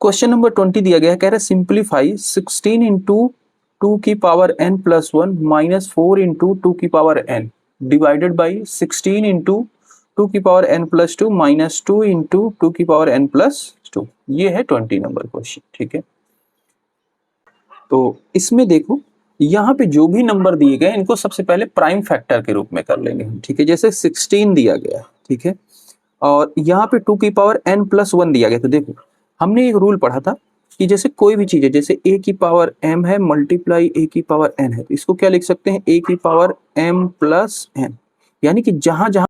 Question number 20 दिया गया है, कह रहा है सिंप्लीफाई 16 इंटू 2 की power n plus 1 minus 4 into 2 की power n divided by 16 into 2 की power n plus 2 minus 2 into 2 की पावर n प्लस 2। ये है 20 नंबर क्वेश्चन। ठीक है, तो इसमें देखो यहाँ पे जो भी नंबर दिए गए इनको सबसे पहले प्राइम फैक्टर के रूप में कर लेंगे। ठीक है, जैसे 16 दिया गया, ठीक है, और यहाँ पे 2 की पावर n प्लस 1 दिया गया। तो देखो हमने एक रूल पढ़ा था कि जैसे कोई भी चीज है, जैसे a की पावर m है मल्टीप्लाई a की पावर n है, तो इसको क्या लिख सकते हैं, a की पावर m प्लस n। यानी कि जहां जहां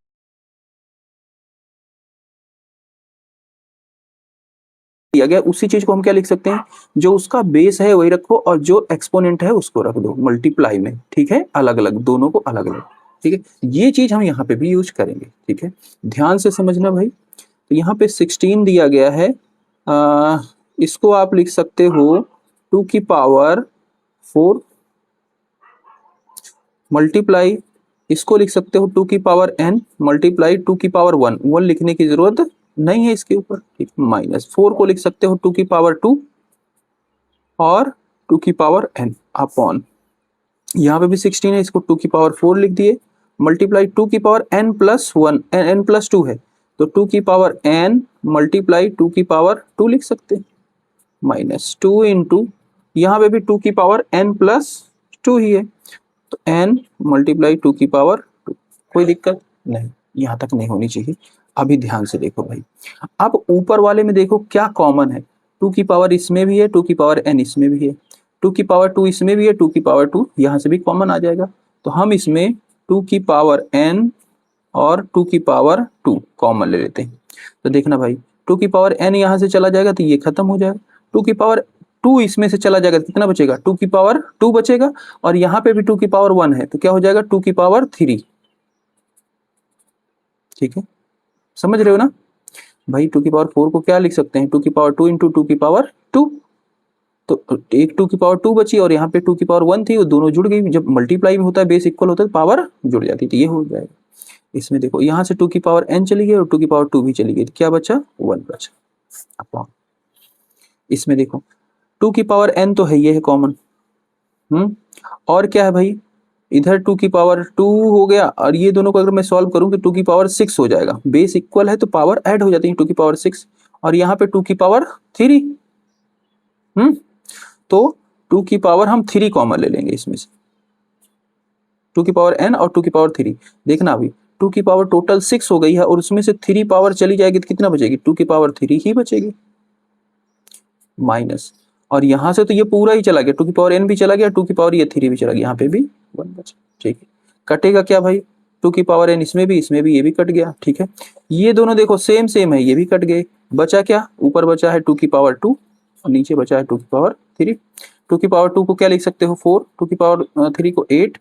दिया गया उसी चीज को हम क्या लिख सकते हैं, जो उसका बेस है वही रखो और जो एक्सपोनेंट है उसको रख दो मल्टीप्लाई में। ठीक है, अलग अलग, दोनों को अलग अलग। ठीक है, ये चीज हम यहाँ पे भी यूज करेंगे। ठीक है, ध्यान से समझना भाई। तो यहाँ पे 16 दिया गया है, इसको आप लिख सकते हो 2 की पावर 4 मल्टीप्लाई, इसको लिख सकते हो 2 की पावर n मल्टीप्लाई 2 की पावर 1, 1 लिखने की जरूरत नहीं है इसके ऊपर। ठीक, माइनस 4 को लिख सकते हो 2 की पावर 2 और 2 की पावर n अपॉन, यहाँ पे भी 16 है, इसको 2 की पावर 4 लिख दिए मल्टीप्लाई 2 की power n plus 1, n plus 2 है तो 2 की पावर n मल्टीप्लाई 2 की पावर 2 लिख सकते हैं माइनस 2 इंटू, यहाँ पे भी 2 की पावर n प्लस 2 ही है तो n मल्टीप्लाई 2 की पावर 2। कोई दिक्कत नहीं, यहाँ तक नहीं होनी चाहिए। अभी ध्यान से देखो भाई, अब ऊपर वाले में देखो क्या कॉमन है, 2 की पावर इसमें भी है, 2 की पावर n इसमें भी है, 2 की पावर 2 इसमें भी है, 2 की पावर 2 यहाँ से भी कॉमन आ जाएगा। तो हम इसमें 2 की पावर n और 2 की पावर 2 कॉमन ले लेते हैं। तो देखना भाई 2 की पावर n यहाँ से चला जाएगा तो ये खत्म हो जाएगा, 2 की पावर 2 इसमें से चला जाएगा तो कितना बचेगा, 2 की पावर 2 बचेगा, और यहाँ पे भी 2 की पावर 1 है तो क्या हो जाएगा 2 की पावर 3। ठीक है, समझ रहे हो ना भाई। 2 की पावर 4 को क्या लिख सकते हैं, 2 की पावर 2 इंटू 2 की पावर 2, तो एक 2 की पावर 2 बची और यहाँ पे 2 की पावर 1 थी, वो दोनों जुड़ गई। जब मल्टीप्लाई में होता है बेस इक्वल होता है पावर जुड़ जाती है, तो ये हो जाएगा। इसमें देखो यहाँ से 2 की पावर n चली गई और 2 की पावर 2 भी चली गई, तो क्या बचा 1 बचा अपॉन। इसमें देखो 2 की पावर n तो है, ये है कॉमन, और क्या है भाई, इधर 2 की पावर 2 हो गया और ये दोनों को अगर मैं सॉल्व करूं तो 2 की पावर 6 हो जाएगा, बेस इक्वल है तो पावर ऐड हो जाती है 2 की पावर 6, और यहाँ पे 2 की पावर 3, तो 2 की पावर हम 3 कॉमन ले लेंगे इसमें से, 2 की पावर n और 2 की पावर 3। देखना अभी 2 की पावर टोटल 6 हो गई है और उसमें से 3 पावर चली जाएगी तो कितना बचेगी, 2 की पावर 3 ही बचेगी माइनस, और यहाँ से तो ये पूरा ही चला गया, 2 की पावर n भी चला गया, 2 की पावर ये 3 भी चला गया, यहाँ पे भी 1 बचा। ठीक है, कटेगा क्या भाई, 2 की पावर n इसमें भी ये भी कट गया। ठीक है, ये दोनों देखो सेम सेम है, ये भी कट गए, बचा क्या, ऊपर बचा है 2 की पावर 2 और नीचे बचा है 2 की पावर 3। 2 की पावर 2 को क्या लिख सकते हो 4, 2 की पावर 3 को 8,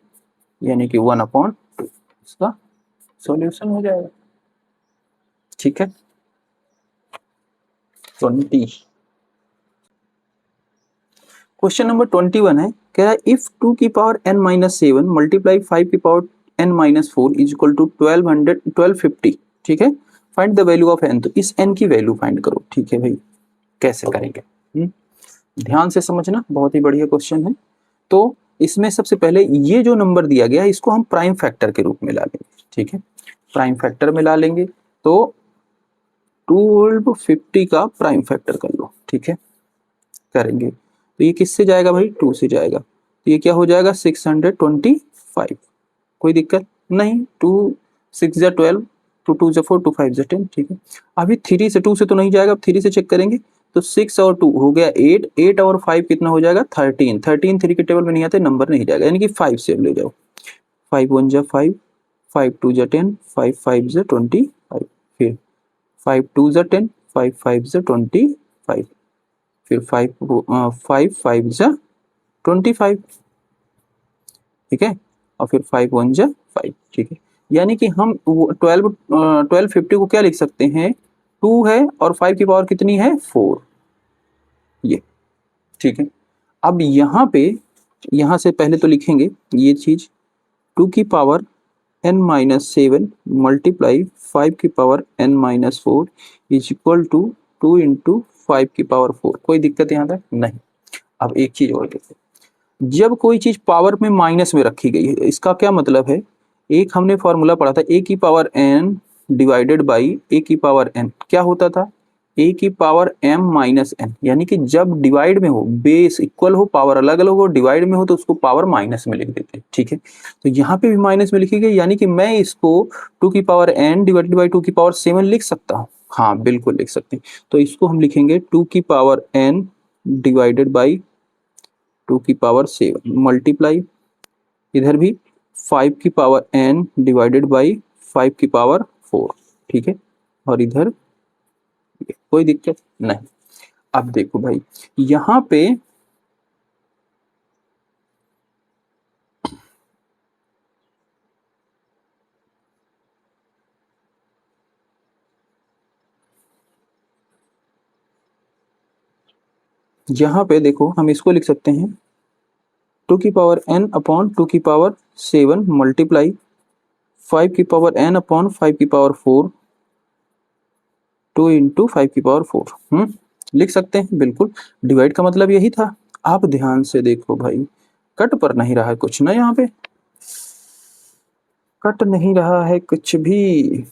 यानी कि 1/2 इसका सॉल्यूशन हो जाएगा। ठीक है, 20। क्वेश्चन नंबर 21 है, कह रहा है इफ 2 की पावर n माइनस 7 मल्टीप्लाई 5 की power n minus 4 is equal to 1250। ठीक है, find the value of n, तो इस n की वैल्यू फाइंड करो। ठीक है भाई, कैसे करेंगे, ध्यान से समझना, बहुत ही बढ़िया क्वेश्चन है। तो इसमें सबसे पहले ये जो नंबर दिया गया है इसको हम प्राइम फैक्टर के रूप में ला लेंगे। ठीक है, प्राइम फैक्टर में ला लेंगे तो 1250 का प्राइम फैक्टर कर लो। ठीक है, करेंगे तो ये किससे जाएगा भाई, 2 से जाएगा, तो ये क्या हो जाएगा 625। कोई दिक्कत नहीं, 2 6 जा 12, 2 2 जा 4, 2 5 जा 10। ठीक है, अभी 3 से 2 से तो नहीं जाएगा, अब 3 से चेक करेंगे तो 6 और 2 हो गया 8, 8 और 5 कितना हो जाएगा 13, 13 3 के टेबल में नहीं आते, नंबर नहीं जाएगा, यानी कि 5 से अब ले जाओ, 5 1 जा 5, 5 2 जा 10, 5 5 जा 25, फिर 5 2 जा 10, 5 5 जा 25, फिर 5 5 जा 25। ठीक है, और फिर 5 1 जा 5। ठीक है, यानी कि हम 1250 को क्या लिख सकते हैं, 2 है और 5 की पावर कितनी है 4, ये। ठीक है, अब यहाँ पे यहाँ से पहले तो लिखेंगे ये चीज, 2 की पावर n माइनस 7 मल्टीप्लाई 5 की power n minus 4 is equal to 2 into 5 की पावर 4। कोई दिक्कत यहाँ तक नहीं। अब एक चीज और देखते, जब कोई चीज पावर में माइनस में रखी गई है, इसका क्या मतलब है, एक हमने फॉर्मूला पढ़ा था ए की पावर एन डिवाइडेड बाई ए की पावर एन, क्या होता था, ए की पावर एम माइनस एन, यानी कि जब डिवाइड में हो, बेस इक्वल हो, पावर अलग अलग हो, डिवाइड में हो तो उसको पावर माइनस में लिख देते हैं, ठीक है। तो यहाँ पे भी माइनस में लिखी गई, यानी कि मैं इसको 2 की पावर एन डिवाइडेड बाई 2 की पावर 7 लिख सकता हूँ। हाँ बिल्कुल लिख सकते हैं। तो इसको हम लिखेंगे 2 की पावर एन डिवाइडेड बाई 2 की पावर 7 मल्टीप्लाई, इधर भी 5 की पावर n डिवाइडेड बाई 5 की पावर 4, ठीक है। और इधर कोई दिक्कत नहीं। अब देखो भाई यहां पे देखो हम इसको लिख सकते हैं 2 की पावर n अपॉन 2 की पावर 7 मल्टीप्लाई 5 की पावर n अपॉन 5 की पावर 4, 2 इंटू 5 की पावर 4। लिख सकते हैं बिल्कुल। डिवाइड का मतलब यही था। आप ध्यान से देखो भाई, कट पर नहीं रहा है कुछ ना, यहाँ पे कट नहीं रहा है कुछ भी,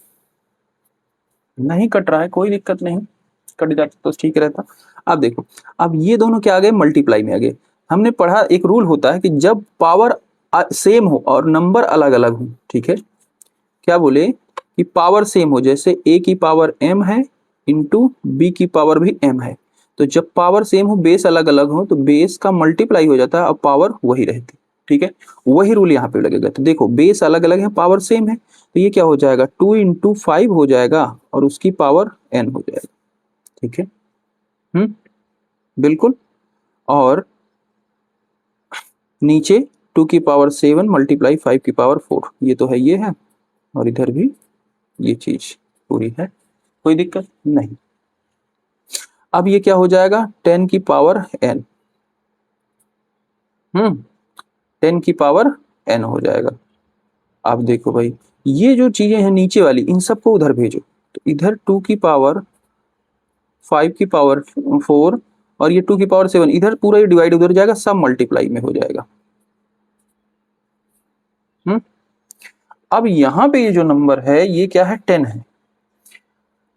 नहीं कट रहा है, कोई दिक्कत नहीं, कट जाता तो ठीक रहता। अब देखो, अब ये दोनों क्या आ गए, मल्टीप्लाई में आ गए। हमने पढ़ा एक रूल होता है कि जब पावर सेम हो और नंबर अलग अलग हो, ठीक है, क्या बोले कि पावर सेम हो, जैसे a की पावर m है इंटू बी की पावर भी m है, तो जब पावर सेम हो, बेस अलग अलग हो, तो बेस का मल्टीप्लाई हो जाता है और पावर वही रहती, ठीक है। वही रूल यहाँ पे लगेगा। तो देखो बेस अलग अलग है, पावर सेम है, तो ये क्या हो जाएगा, 2 इंटू 5 हो जाएगा और उसकी पावर n हो जाएगा, ठीक है। बिल्कुल। और नीचे 2 की पावर 7 मल्टीप्लाई 5 की पावर 4, ये तो है, ये है, और इधर भी ये चीज पूरी है, कोई दिक्कत नहीं। अब ये क्या हो जाएगा, 10 की पावर n, 10 की पावर n हो जाएगा। अब देखो भाई ये जो चीजें हैं नीचे वाली, इन सबको उधर भेजो, तो इधर 2 की पावर 5 की पावर 4 और ये 2 की पावर 7, इधर पूरा ये डिवाइड उधर जाएगा, सब मल्टीप्लाई में हो जाएगा। अब यहाँ पे ये जो नंबर है ये क्या है, 10 है।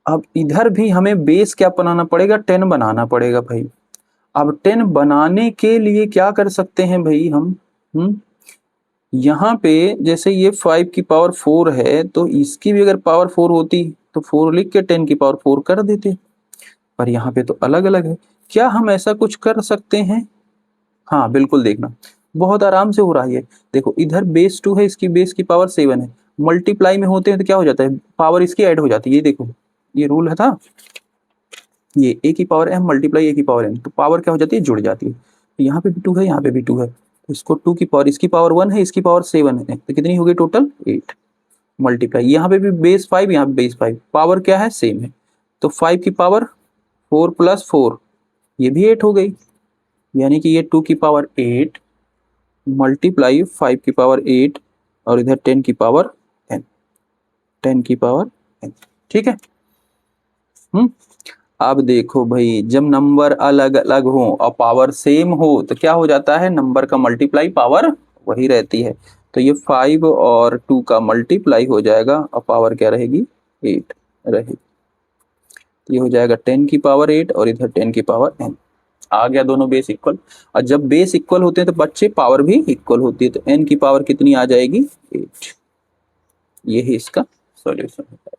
अब इधर भी हमें बेस क्या बनाना पड़ेगा, 10 बनाना पड़ेगा भाई। अब 10 बनाने के लिए क्या कर सकते हैं भाई हम, यहाँ पे जैसे ये 5 की पावर 4 है, तो इसकी भी अगर पावर 4 होती तो 4 लिख के 10 की पावर 4 कर देते, पर यहाँ पे तो अलग अलग है। क्या हम ऐसा कुछ कर सकते हैं, हाँ बिल्कुल, देखना बहुत आराम से हो रहा है ये। देखो इधर बेस 2 है, इसकी बेस की पावर 7 है, मल्टीप्लाई में होते हैं तो क्या हो जाता है, पावर इसकी ऐड हो जाती है। ये देखो ये रूल है था, ये a की पावर m मल्टीप्लाई a की पावर n, तो पावर क्या हो जाती है, जुड़ जाती है। तो यहाँ पे भी 2 है, यहाँ पे भी 2 है, तो इसको 2 की पावर, इसकी पावर 1 है, इसकी पावर 7 है, तो कितनी हो गई टोटल 8 मल्टीप्लाई, यहाँ पे भी बेस 5, यहाँ पे बेस 5, पावर क्या है, सेम है, तो 5 की पावर 4 प्लस 4, ये भी 8 हो गई, यानी कि ये 2 की पावर 8 मल्टीप्लाई 5 की पावर 8 और इधर 10 की पावर n, 10 की पावर n, ठीक है। अब देखो भाई जब नंबर अलग अलग हो और पावर सेम हो तो क्या हो जाता है, नंबर का मल्टीप्लाई पावर वही रहती है, तो ये 5 और 2 का मल्टीप्लाई हो जाएगा और पावर क्या रहेगी, 8 रहेगी। ये हो जाएगा 10 की पावर 8 और इधर 10 की पावर n, आ गया दोनों बेस इक्वल। और जब बेस इक्वल होते हैं तो बच्चे पावर भी इक्वल होती है, तो n की पावर कितनी आ जाएगी, 8। यही इसका सॉल्यूशन है।